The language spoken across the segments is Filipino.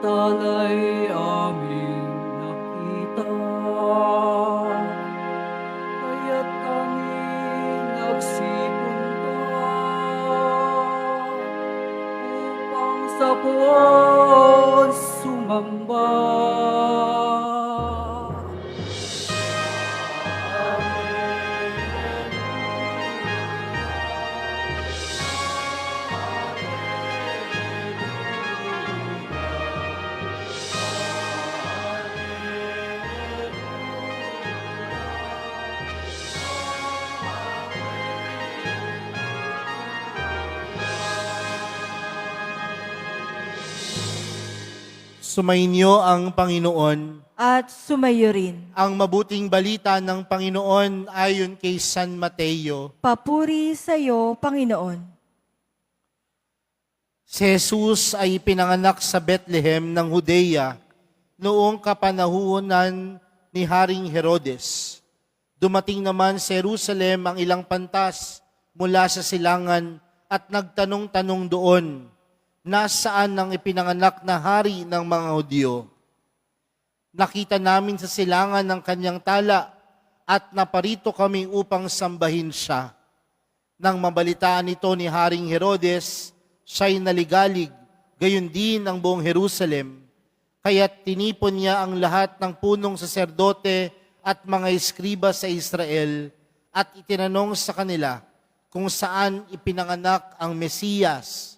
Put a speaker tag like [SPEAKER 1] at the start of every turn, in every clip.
[SPEAKER 1] tala'y aming nakita, kaya't kami nagsipunta upang sa puwan sumamba.
[SPEAKER 2] Sumainyo ang Panginoon.
[SPEAKER 3] At sumayo rin.
[SPEAKER 2] Ang mabuting balita ng Panginoon ayon kay San Mateo.
[SPEAKER 3] Papuri sa iyo, Panginoon.
[SPEAKER 2] Si Jesus ay pinanganak sa Bethlehem ng Judea noong kapanahunan ni Haring Herodes. Dumating naman sa Jerusalem ang ilang pantas mula sa silangan at nagtanong-tanong doon, nasaan ang ipinanganak na hari ng mga Hudyo? Nakita namin sa silangan ng kanyang tala at naparito kami upang sambahin siya. Nang mabalitaan ito ni Haring Herodes, siya'y naligalig, gayon din ang buong Jerusalem. Kaya't tinipon niya ang lahat ng punong saserdote at mga eskriba sa Israel at itinanong sa kanila kung saan ipinanganak ang Mesiyas.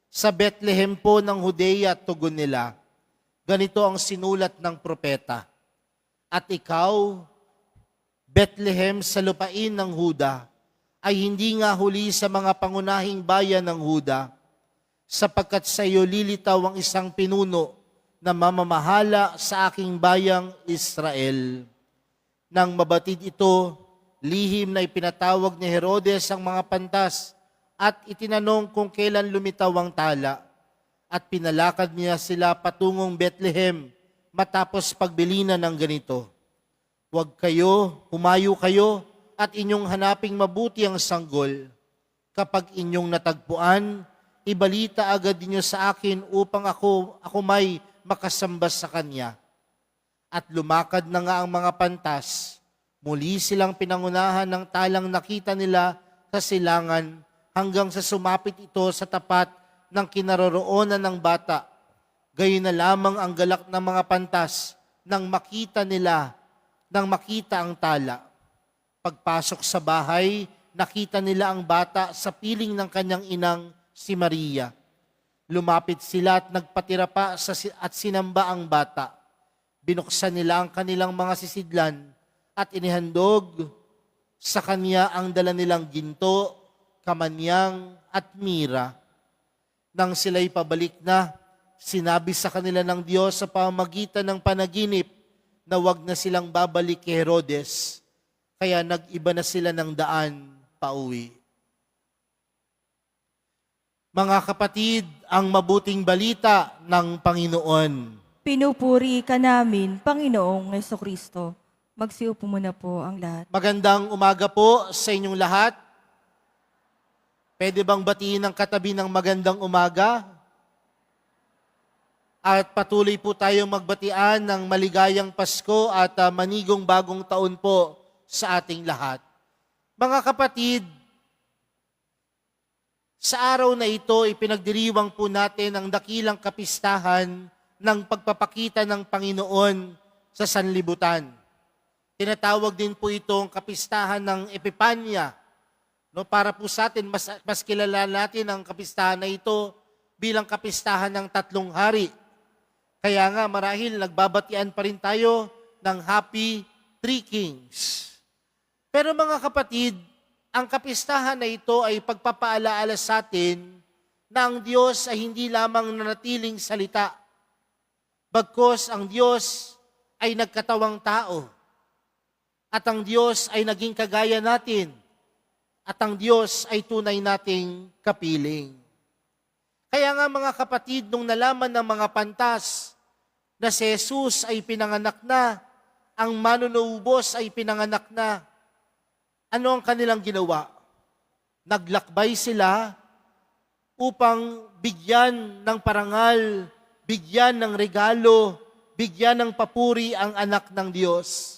[SPEAKER 2] Sa Bethlehem po ng Judea, tugon nila. Ganito ang sinulat ng propeta. At ikaw, Bethlehem sa lupain ng Huda, ay hindi nga huli sa mga pangunahing bayan ng Huda, sapagkat sa iyo lilitaw ang isang pinuno na mamamahala sa aking bayang Israel. Nang mabatid ito, lihim na ipinatawag ni Herodes ang mga pantas at itinanong kung kailan lumitaw ang tala, at pinalakad niya sila patungong Bethlehem matapos pagbilinan ng ganito. Huwag kayo, humayo kayo, at inyong hanaping mabuti ang sanggol. Kapag inyong natagpuan, ibalita agad ninyo sa akin upang ako may makasamba sa kanya. At lumakad na nga ang mga pantas, muli silang pinangunahan ng talang nakita nila sa silangan, hanggang sa sumapit ito sa tapat ng kinaroroonan ng bata. Gayon na lamang ang galak ng mga pantas nang makita ang tala. Pagpasok sa bahay, nakita nila ang bata sa piling ng kanyang inang si Maria. Lumapit sila at nagpatira pa at sinamba ang bata. Binuksan nila ang kanilang mga sisidlan at inihandog sa kanya ang dala nilang ginto, kamanyang at mira. Nang sila'y pabalik na, sinabi sa kanila ng Diyos sa pamamagitan ng panaginip na wag na silang babalik kay Herodes, kaya nag-iba na sila ng daan pauwi. Mga kapatid, ang mabuting balita ng Panginoon.
[SPEAKER 3] Pinupuri ka namin, Panginoong Jesucristo. Magsiupo muna po ang lahat.
[SPEAKER 2] Magandang umaga po sa inyong lahat. Pwede bang batiin ang katabi ng magandang umaga? At patuloy po tayong magbatian ng maligayang Pasko at manigong bagong taon po sa ating lahat. Mga kapatid, sa araw na ito, ipinagdiriwang po natin ang dakilang kapistahan ng pagpapakita ng Panginoon sa sanlibutan. Tinatawag din po itong kapistahan ng Epipanya. No, para po sa atin, mas kilala natin ang kapistahan na ito bilang kapistahan ng tatlong hari. Kaya nga marahil nagbabatian pa rin tayo ng Happy Three Kings. Pero mga kapatid, ang kapistahan na ito ay pagpapaalaala sa atin na ang Diyos ay hindi lamang nanatiling salita, bagkus ang Diyos ay nagkatawang tao. At ang Diyos ay naging kagaya natin. At ang Diyos ay tunay nating kapiling. Kaya nga mga kapatid, nung nalaman ng mga pantas na si Jesus ay pinanganak na, ang manunubos ay pinanganak na, ano ang kanilang ginawa? Naglakbay sila upang bigyan ng parangal, bigyan ng regalo, bigyan ng papuri ang anak ng Diyos.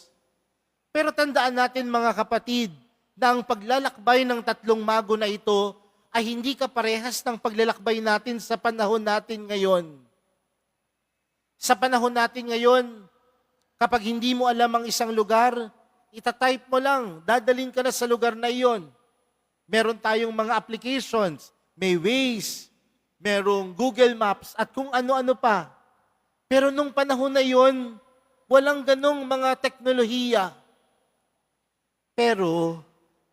[SPEAKER 2] Pero tandaan natin mga kapatid, na ang paglalakbay ng tatlong mago na ito ay hindi kaparehas ng paglalakbay natin sa panahon natin ngayon. Sa panahon natin ngayon, kapag hindi mo alam ang isang lugar, itatype mo lang, dadalhin ka na sa lugar na iyon. Meron tayong mga applications, may Waze, merong Google Maps, at kung ano-ano pa. Pero nung panahon na iyon, walang ganong mga teknolohiya. Pero,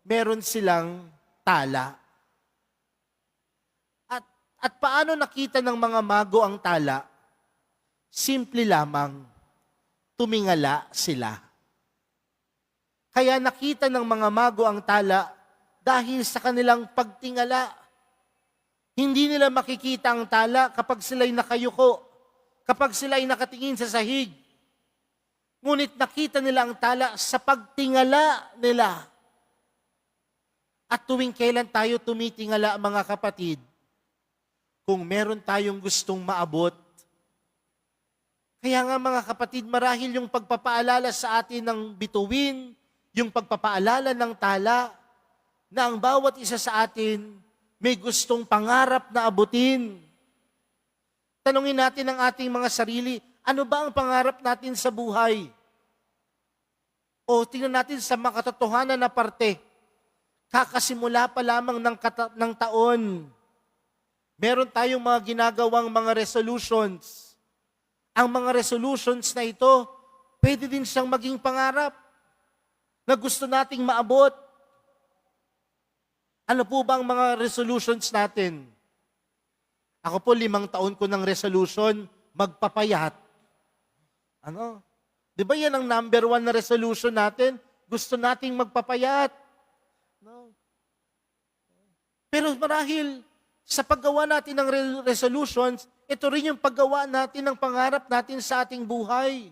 [SPEAKER 2] meron silang tala. At paano nakita ng mga mago ang tala? Simple lamang, tumingala sila. Kaya nakita ng mga mago ang tala dahil sa kanilang pagtingala. Hindi nila makikita ang tala kapag sila'y nakayuko, kapag sila'y nakatingin sa sahig. Ngunit nakita nila ang tala sa pagtingala nila. At tuwing kailan tayo tumitingala, mga kapatid, kung meron tayong gustong maabot. Kaya nga mga kapatid, marahil yung pagpapaalala sa atin ng bituin, yung pagpapaalala ng tala, na ang bawat isa sa atin may gustong pangarap na abutin. Tanungin natin ang ating mga sarili, ano ba ang pangarap natin sa buhay? O tingnan natin sa makatotohanan na parte. Kakasimula pa lamang ng taon. Meron tayong mga ginagawang mga resolutions. Ang mga resolutions na ito, pwede din siyang maging pangarap na gusto nating maabot. Ano po ba ang mga resolutions natin? Ako po 5 taon ko ng resolution, magpapayat. Ano? Di ba yan ang number 1 na resolution natin? Gusto nating magpapayat. No? Pero marahil, sa paggawa natin ng resolutions, ito rin yung paggawa natin ng pangarap natin sa ating buhay.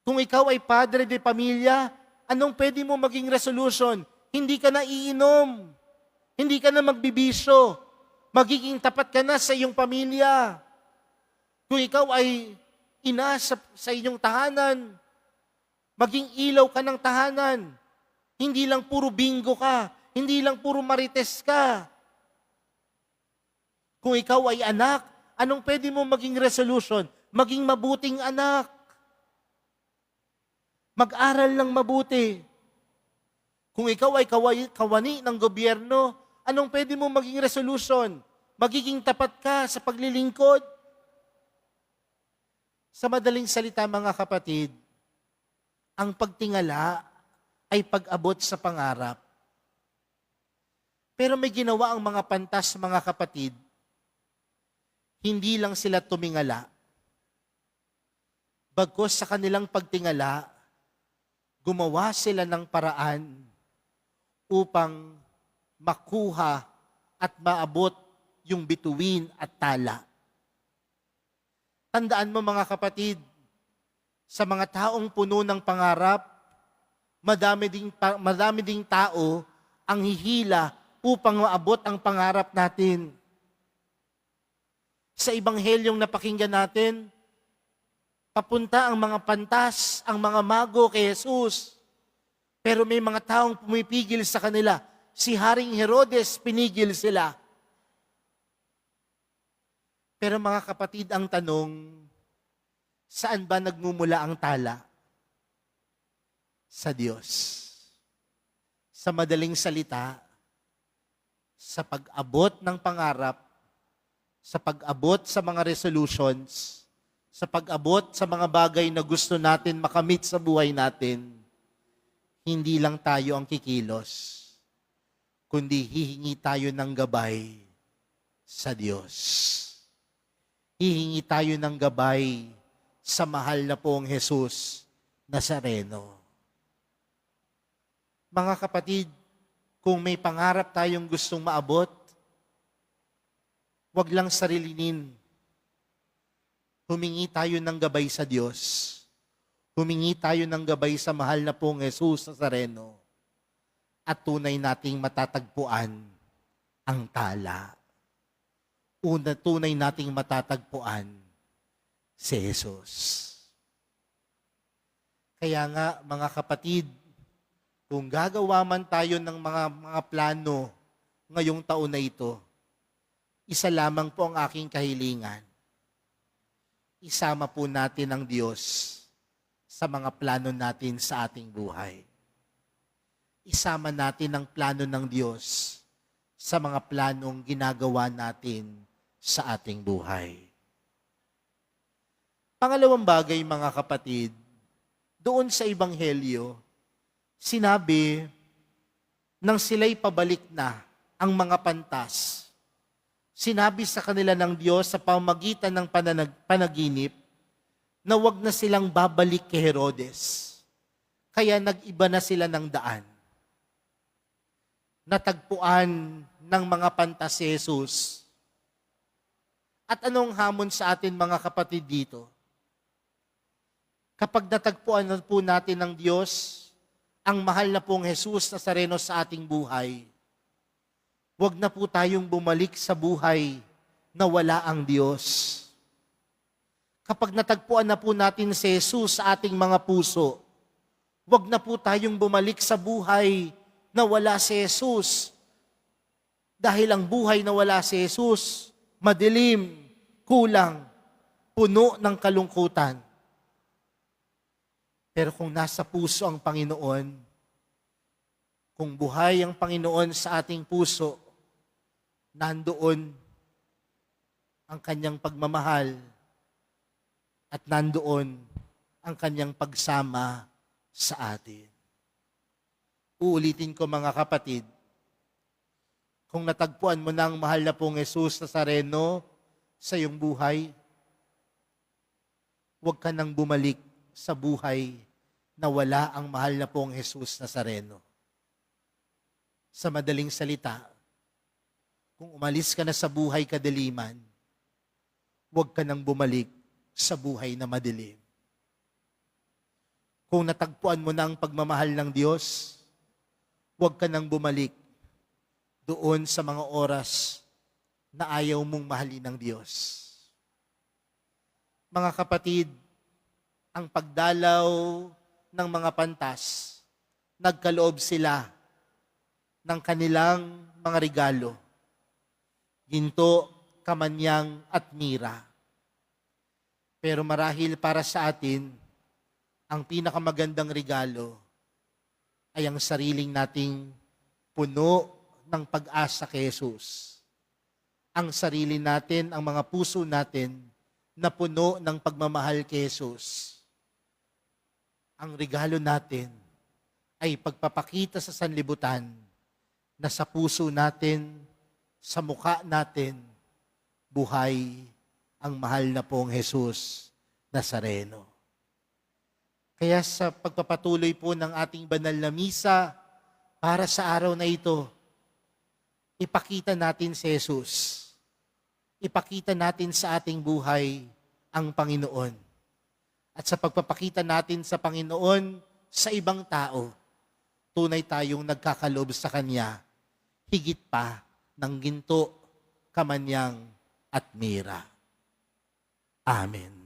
[SPEAKER 2] Kung ikaw ay padre de pamilya, anong pwede mo maging resolution? Hindi ka na iinom. Hindi ka na magbibisyo. Magiging tapat ka na sa iyong pamilya. Kung ikaw ay ina sa inyong tahanan, maging ilaw ka ng tahanan. Hindi lang puro bingo ka. Hindi lang puro marites ka. Kung ikaw ay anak, anong pwede mo maging resolution? Maging mabuting anak. Mag-aral ng mabuti. Kung ikaw ay kawani ng gobyerno, anong pwede mo maging resolution? Magiging tapat ka sa paglilingkod? Sa madaling salita, mga kapatid, ang pagtingala ay pag-abot sa pangarap. Pero may ginawa ang mga pantas, mga kapatid, hindi lang sila tumingala. Bagkus sa kanilang pagtingala, gumawa sila ng paraan upang makuha at maabot yung bituin at tala. Tandaan mo mga kapatid, sa mga taong puno ng pangarap, madami ding tao ang hihila upang maabot ang pangarap natin. Sa Ebanghelyong napakinggan natin, papunta ang mga pantas, ang mga mago kay Jesus. Pero may mga taong pumipigil sa kanila. Si Haring Herodes, pinigil sila. Pero mga kapatid, ang tanong, saan ba nagmumula ang tala? Sa Diyos. Sa madaling salita, sa pag-abot ng pangarap, sa pag-abot sa mga resolutions, sa pag-abot sa mga bagay na gusto natin makamit sa buhay natin, hindi lang tayo ang kikilos, kundi hihingi tayo ng gabay sa Diyos. Hihingi tayo ng gabay sa mahal na pong Jesus Nazareno. Mga kapatid, kung may pangarap tayong gustong maabot, wag lang sarilinin. Humingi tayo ng gabay sa Diyos. Humingi tayo ng gabay sa mahal na pong Jesus Nazareno. At tunay nating matatagpuan ang tala. tunay nating matatagpuan si Jesus. Kaya nga, mga kapatid, kung gagawa man tayo ng mga plano ngayong taon na ito, isa lamang po ang aking kahilingan. Isama po natin ang Diyos sa mga plano natin sa ating buhay. Isama natin ang plano ng Diyos sa mga planong ginagawa natin sa ating buhay. Pangalawang bagay, mga kapatid, doon sa Ebanghelyo, sinabi nang sila'y pabalik na ang mga pantas, sinabi sa kanila ng Diyos sa pamagitan ng panaginip na wag na silang babalik kay Herodes. Kaya nag-iba na sila ng daan. Natagpuan ng mga pantas si Jesus. At anong hamon sa atin, mga kapatid, dito? Kapag natagpuan na po natin ng Diyos ang mahal na pong Jesus Nazareno sa ating buhay, huwag na po tayong bumalik sa buhay na wala ang Diyos. Kapag natagpuan na po natin si Jesus sa ating mga puso, huwag na po tayong bumalik sa buhay na wala si Jesus. Dahil ang buhay na wala si Jesus, madilim, kulang, puno ng kalungkutan. Pero kung nasa puso ang Panginoon, kung buhay ang Panginoon sa ating puso, nandoon ang kanyang pagmamahal at nandoon ang kanyang pagsama sa atin. Uulitin ko, mga kapatid, kung natagpuan mo na ang mahal na pong Jesus Nazareno sa iyong buhay, huwag ka nang bumalik sa buhay na wala ang mahal na pong Jesus Nazareno. Sa madaling salita, kung umalis ka na sa buhay kadiliman, huwag ka nang bumalik sa buhay na madilim. Kung natagpuan mo na ang pagmamahal ng Diyos, huwag ka nang bumalik doon sa mga oras na ayaw mong mahalin ng Diyos. Mga kapatid, ang pagdalaw ng mga pantas, nagkaloob sila ng kanilang mga regalo. Ginto, kamanyang at mira. Pero marahil para sa atin, ang pinakamagandang regalo ay ang sariling nating puno ng pag-asa kay Jesus. Ang sarili natin, ang mga puso natin na puno ng pagmamahal kay Jesus. Ang regalo natin ay pagpapakita sa sanlibutan na sa puso natin, sa mukha natin, buhay ang mahal na pong Jesus Nazareno. Kaya sa pagpapatuloy po ng ating banal na misa, para sa araw na ito, ipakita natin si Jesus. Ipakita natin sa ating buhay ang Panginoon. At sa pagpapakita natin sa Panginoon sa ibang tao, tunay tayong nagkakaloob sa Kanya, higit pa ng ginto, kamanyang at mira. Amen.